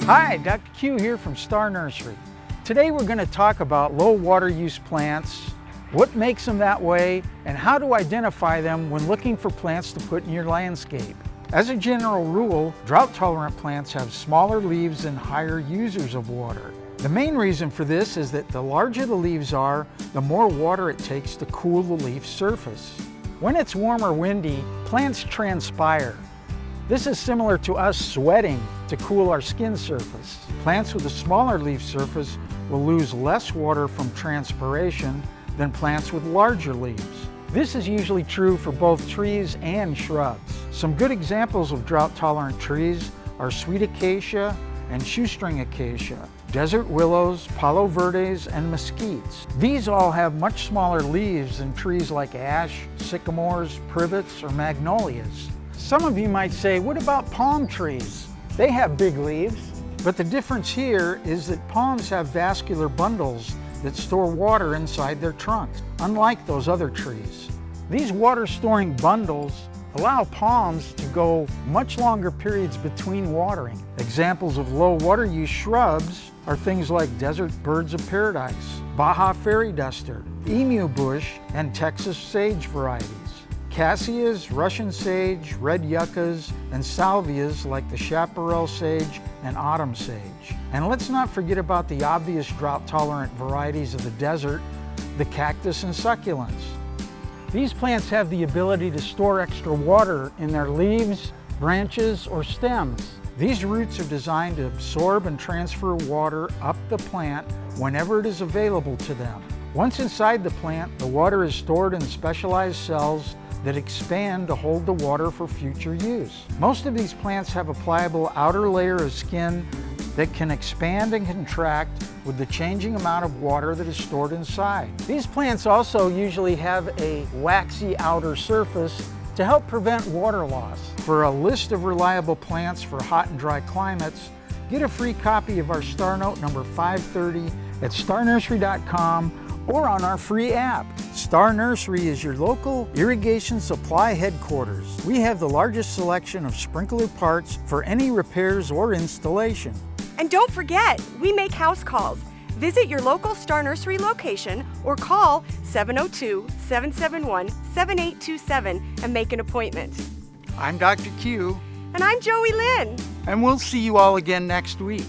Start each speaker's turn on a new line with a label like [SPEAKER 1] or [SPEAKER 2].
[SPEAKER 1] Hi, Dr. Q here from Star Nursery. Today we're going to talk about low water use plants, what makes them that way, and how to identify them when looking for plants to put in your landscape. As a general rule, drought-tolerant plants have smaller leaves and higher users of water. The main reason for this is that the larger the leaves are, the more water it takes to cool the leaf surface. When it's warm or windy, plants transpire. This is similar to us sweating to cool our skin surface. Plants with a smaller leaf surface will lose less water from transpiration than plants with larger leaves. This is usually true for both trees and shrubs. Some good examples of drought-tolerant trees are sweet acacia and shoestring acacia, desert willows, palo verdes, and mesquites. These all have much smaller leaves than trees like ash, sycamores, privets, or magnolias. Some of you might say, what about palm trees? They have big leaves. But the difference here is that palms have vascular bundles that store water inside their trunks, unlike those other trees. These water-storing bundles allow palms to go much longer periods between watering. Examples of low water use shrubs are things like desert birds of paradise, Baja fairy duster, emu bush, and Texas sage varieties. Cassias, Russian sage, red yuccas, and salvias like the chaparral sage and autumn sage. And let's not forget about the obvious drought-tolerant varieties of the desert, the cactus and succulents. These plants have the ability to store extra water in their leaves, branches, or stems. These roots are designed to absorb and transfer water up the plant whenever it is available to them. Once inside the plant, the water is stored in specialized cells that expand to hold the water for future use. Most of these plants have a pliable outer layer of skin that can expand and contract with the changing amount of water that is stored inside. These plants also usually have a waxy outer surface to help prevent water loss. For a list of reliable plants for hot and dry climates, get a free copy of our Star Note number 530 at starnursery.com or on our free app. Star Nursery is your local irrigation supply headquarters. We have the largest selection of sprinkler parts for any repairs or installation.
[SPEAKER 2] And don't forget, we make house calls. Visit your local Star Nursery location or call 702-771-7827 and make an appointment.
[SPEAKER 1] I'm Dr. Q.
[SPEAKER 2] And I'm Joey Lynn.
[SPEAKER 1] And we'll see you all again next week.